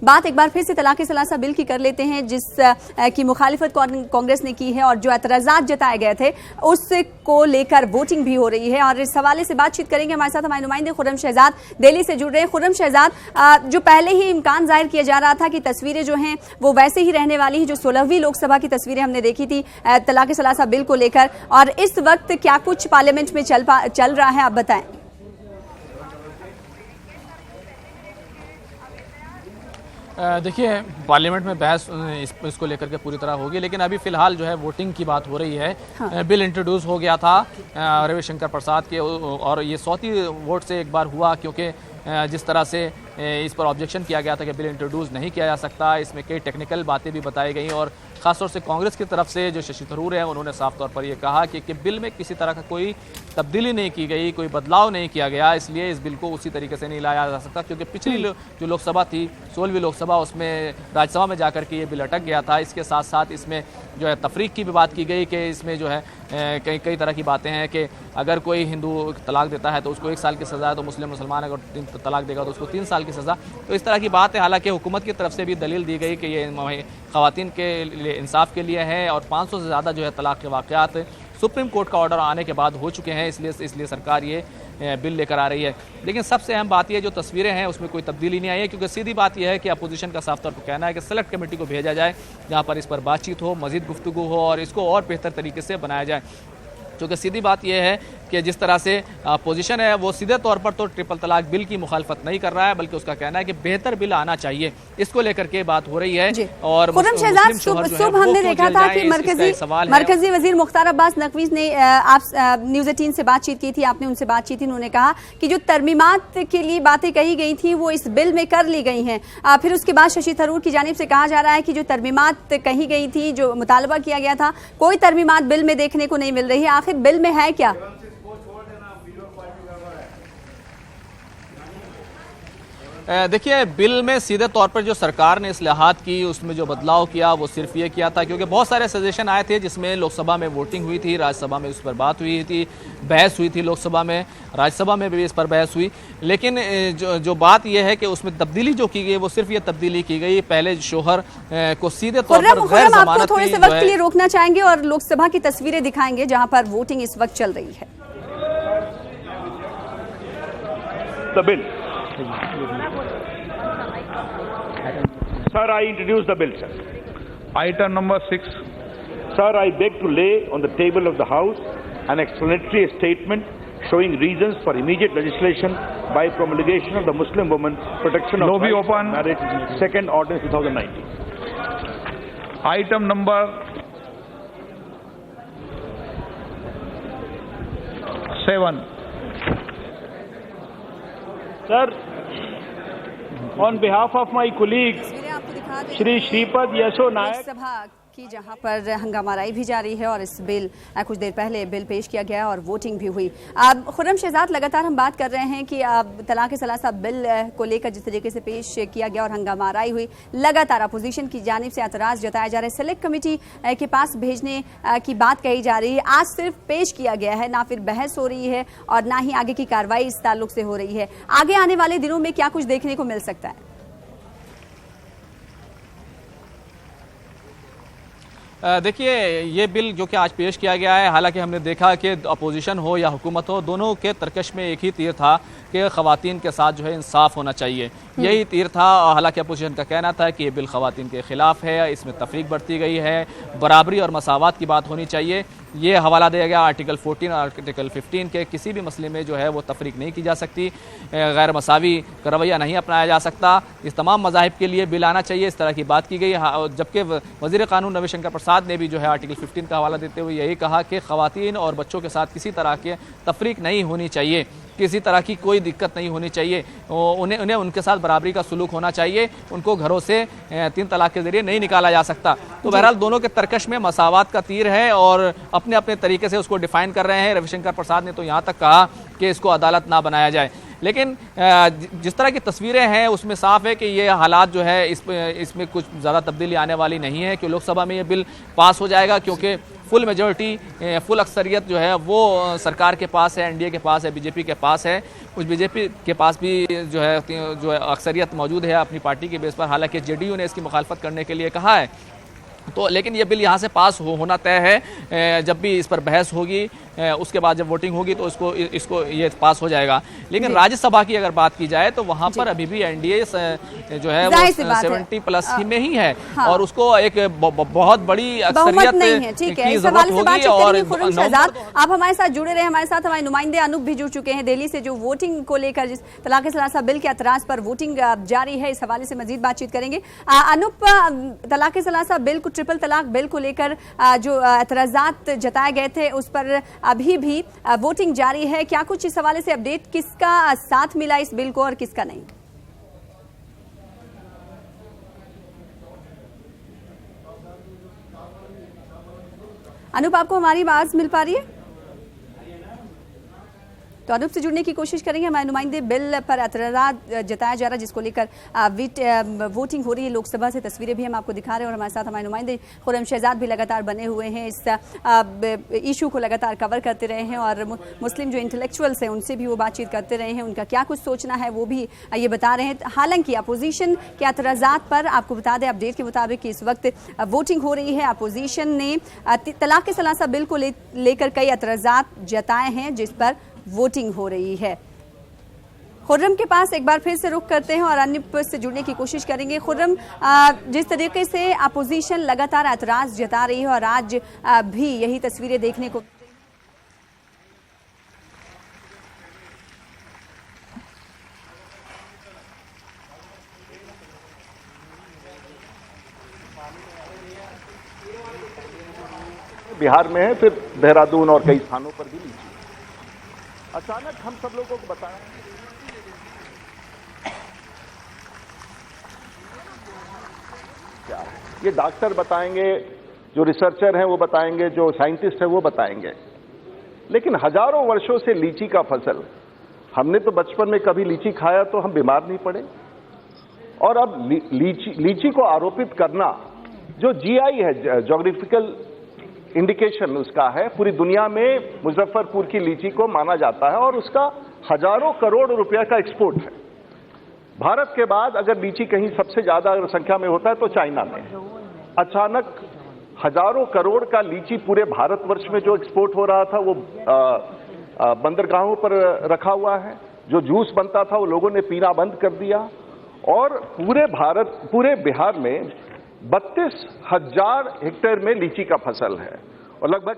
बात एक बार फिर से तलाक सलासा बिल की कर लेते हैं, जिस की मुखालिफत कांग्रेस ने की है और जो एतराजात जताए गए थे उसको लेकर वोटिंग भी हो रही है। और इस हवाले से बातचीत करेंगे, हमारे साथ हमारे नुमाइंदे खुर्रम शहजाद दिल्ली से जुड़ रहे हैं। खुर्रम शहजाद, जो पहले ही इम्कान जाहिर किया जा रहा था कि तस्वीरें जो हैं वो वैसे ही रहने वाली हैं जो 16वीं लोकसभा की तस्वीरें हमने देखी थी तलाक सलासा बिल को लेकर, और इस वक्त क्या कुछ पार्लियामेंट में चल रहा है, आप बताएं। देखिए, पार्लियामेंट में बहस इसको लेकर के पूरी तरह होगी, लेकिन अभी फिलहाल जो है वोटिंग की बात हो रही है। हाँ। बिल इंट्रोड्यूस हो गया था रविशंकर प्रसाद के, और ये 100 वोट से एक बार हुआ, क्योंकि जिस तरह से इस पर ऑब्जेक्शन किया गया था कि बिल इंट्रोड्यूस नहीं किया जा सकता, इसमें कई टेक्निकल बातें भी बताई गई, और ख़ासतौर से कांग्रेस की तरफ से जो शशि थरूर है उन्होंने साफ तौर पर यह कहा कि बिल में किसी तरह का कोई तब्दीली नहीं की गई, कोई बदलाव नहीं किया गया, इसलिए इस बिल को उसी तरीके से नहीं लाया जा सकता, क्योंकि पिछली जो लोकसभा थी 16वीं लोकसभा, उसमें राज्यसभा में जाकर के ये बिल अटक गया था। इसके साथ साथ इसमें जो है तफरीक की भी बात की गई कि इसमें जो है कई तरह की बातें हैं कि अगर कोई हिंदू तलाक देता है तो उसको 1 साल की सज़ा है, तो मुसलमान अगर तलाक देगा तो उसको 3 साल की सज़ा। तो इस तरह की बात है। हालांकि हुकूमत की तरफ से भी दलील दी गई कि ये ख़वातीन के लिए इंसाफ के लिए है, और 500 से ज़्यादा जो है तलाक के वाक़यात सुप्रीम कोर्ट का ऑर्डर आने के बाद हो चुके हैं, इसलिए सरकार ये बिल लेकर आ रही है। लेकिन सबसे अहम बात यह जो तस्वीरें हैं उसमें कोई तब्दीली नहीं आई है, क्योंकि सीधी बात यह है कि अपोजिशन का साफ तौर पर कहना है कि सेलेक्ट कमेटी को भेजा जाए, जहां पर इस पर बातचीत हो, मज़ीद गुफ्तगू हो और इसको और बेहतर तरीके से बनाया जाए। क्योंकि सीधी बात यह है कि जिस तरह से अपोजिशन है वो सीधे तौर पर तो ट्रिपल तलाक बिल की मुखालफत नहीं कर रहा है, बल्कि उसका कहना है कि बेहतर बिल आना चाहिए, इसको लेकर के बात हो रही है। और सुबह हमने देखा था कि मरकजी वजीर मुख्तार अब्बास नकवी ने आप न्यूज़ 18 से बातचीत की थी, आपने उनसे बातचीत की, उन्होंने कहा कि जो तरमीमात के लिए बातें कही गई थी वो इस बिल में कर ली गई हैं। फिर उसके बाद शशि थरूर की जानिब से कहा जा रहा है कि जो तरमीमात कही गई थी, जो मुतालबा किया गया था, कोई तरमीमात बिल में देखने को नहीं मिल रही है। आखिर बिल में है क्या? देखिए, बिल में सीधे तौर पर जो सरकार ने इस्लाहात की, उसमें जो बदलाव किया वो सिर्फ ये किया था, क्योंकि बहुत सारे सजेशन आए थे जिसमें लोकसभा में वोटिंग हुई थी, राज्यसभा में उस पर बात हुई थी, बहस हुई थी लोकसभा में, राज्यसभा में भी इस पर बहस हुई। लेकिन जो बात यह है कि उसमें तब्दीली जो की गई वो सिर्फ ये तब्दीली की गई, पहले शोहर को सीधे तौर पर गैर जमानत थोड़े से वक्त के लिए रोकना चाहेंगे और लोकसभा की तस्वीरें दिखाएंगे जहाँ पर वोटिंग इस वक्त चल रही है। Sir, I introduce the bill, sir. Item number 6. Sir, I beg to lay on the table of the House an explanatory statement showing reasons for immediate legislation by promulgation of the Muslim Women Protection of Rights open. Marriage, second ordinance 2019. Item number 7. Sir, on behalf of my colleagues, Shri Shripad Yesso नायक सभा की जहां पर हंगामाराई भी जारी है, और इस bill कुछ देर पहले बिल पेश किया गया और वोटिंग भी हुई। अब खुर्रम शहजाद, लगातार हम बात कर रहे हैं कि अब तलाक सलासा बिल को लेकर जिस तरीके से पेश किया गया और हंगामाराई हुई, लगातार अपोजिशन की जानिब से एतराज जताया जा रहा है, सेलेक्ट कमेटी के पास भेजने की बात कही जा रही है। आज सिर्फ पेश किया गया है, ना फिर बहस हो रही है और ना ही आगे की कार्रवाई इस ताल्लुक से हो रही है। आगे आने वाले दिनों में क्या कुछ देखने को मिल सकता है? देखिए, ये बिल जो कि आज पेश किया गया है, हालांकि हमने देखा कि अपोजिशन हो या हुकूमत हो, दोनों के तरकश में एक ही तीर था कि ख़वातीन के साथ जो है इंसाफ होना चाहिए, यही तीर था। हालांकि अपोजिशन का कहना था कि ये बिल ख़वातीन के ख़िलाफ़ है, इसमें तफरीक बरती गई है, बराबरी और मसावत की बात होनी चाहिए। ये हवाला दिया गया आर्टिकल 14 और आर्टिकल 15 के, किसी भी मसले में जो है वो तफरीक नहीं की जा सकती, गैर मसावी का रवैया नहीं अपनाया जा सकता, इस तमाम मज़ाहिब के लिए बिल आना चाहिए, इस तरह की बात की गई। जबकि वज़ीर क़ानून रविशंकर प्रसाद ने भी जो है आर्टिकल 15 का हवाला देते हुए यही कहा कि ख़वातीन और बच्चों के साथ किसी तरह के तफरीक नहीं होनी चाहिए, किसी तरह की कोई दिक्कत नहीं होनी चाहिए, उन्हें उनके साथ बराबरी का सलूक होना चाहिए, उनको घरों से 3 तलाक के जरिए नहीं निकाला जा सकता। तो बहरहाल दोनों के तरकश में मसावत का तीर है और अपने अपने तरीके से उसको डिफाइन कर रहे हैं। रविशंकर प्रसाद ने तो यहाँ तक कहा कि इसको अदालत ना बनाया जाए। लेकिन जिस तरह की तस्वीरें हैं उसमें साफ है कि ये हालात जो है इसमें कुछ ज़्यादा तब्दीली आने वाली नहीं है कि लोकसभा में ये बिल पास हो जाएगा, क्योंकि फुल मेजॉरिटी, फुल अक्सरियत जो है वो सरकार के पास है, एनडीए के पास है, बीजेपी के पास है। कुछ बीजेपी के पास भी जो है अक्सरियत मौजूद है अपनी पार्टी के बेस पर, हालांकि जेडीयू ने इसकी मुखालफत करने के लिए कहा है। तो लेकिन ये बिल यहाँ से पास होना तय है। जब भी इस पर बहस होगी, उसके बाद जब वोटिंग होगी तो इसको ये पास हो जाएगा। लेकिन राज्यसभा की अगर बात की जाए तो वहाँ पर अभी भी एनडीए जो है वो 70+ ही में ही है। हाँ। और उसको एक बहुत बड़ी अक्सरियत की जरूरत होगी। और आप हमारे साथ जुड़े रहे, हमारे साथ हमारे नुमाइंदे अनूप भी जुड़ चुके हैं दिल्ली से, जो वोटिंग को लेकर जिस तलाक-ए-सलासा बिल के एतराज पर वोटिंग जारी है, इस हवाले से मजीद बातचीत करेंगे। अनूप, तलाक-ए-सलासा बिल को, ट्रिपल तलाक बिल को लेकर जो एतराजात जताए गए थे उस पर अभी भी वोटिंग जारी है, क्या कुछ इस हवाले से अपडेट, किसका साथ मिला इस बिल को और किसका नहीं? अनूप, आपको हमारी आवाज मिल पा रही है? तो अनूप से जुड़ने की कोशिश करेंगे। हमारे नुमाइंदे बिल पर एतराज जताया जा रहा है जिसको लेकर वोटिंग हो रही है लोकसभा से, तस्वीरें भी हम आपको दिखा रहे हैं। और हमारे साथ हमारे नुमाइंदे खुर्रम शहजाद भी लगातार बने हुए हैं, इस इशू को लगातार कवर करते रहे हैं और मुस्लिम जो इंटेलेक्चुअल्स हैं उनसे भी वो बातचीत करते रहे हैं, उनका क्या कुछ सोचना है वो भी ये बता रहे हैं। हालांकि अपोजिशन के एतराजात पर आपको बता दें अपडेट के मुताबिक कि इस वक्त वोटिंग हो रही है। अपोजिशन ने तलाक-ए-सलासा बिल को लेकर कई एतराजात जताए हैं जिस पर वोटिंग हो रही है। खुर्रम के पास एक बार फिर से रुख करते हैं और अन्य से जुड़ने की कोशिश करेंगे। खुर्रम, जिस तरीके से अपोजिशन लगातार एतराज जता रही है और आज भी यही तस्वीरें देखने को बिहार में है, फिर देहरादून और कई स्थानों पर भी लीची। अचानक हम सब लोगों को बताया क्या है, ये डॉक्टर बताएंगे, जो रिसर्चर हैं वो बताएंगे, जो साइंटिस्ट हैं वो बताएंगे। लेकिन हजारों वर्षों से लीची का फसल, हमने तो बचपन में कभी लीची खाया तो हम बीमार नहीं पड़े, और अब लीची को आरोपित करना, जो जीआई है, ज्योग्राफिकल इंडिकेशन उसका है, पूरी दुनिया में मुजफ्फरपुर की लीची को माना जाता है और उसका हजारों करोड़ रुपया का एक्सपोर्ट है। भारत के बाद अगर लीची कहीं सबसे ज्यादा अगर संख्या में होता है तो चाइना में। अचानक हजारों करोड़ का लीची पूरे भारतवर्ष में जो एक्सपोर्ट हो रहा था वो बंदरगाहों पर रखा हुआ है। जो जूस बनता था वो लोगों ने पीना बंद कर दिया, और पूरे बिहार में 32,000 हेक्टेयर में लीची का फसल है और लगभग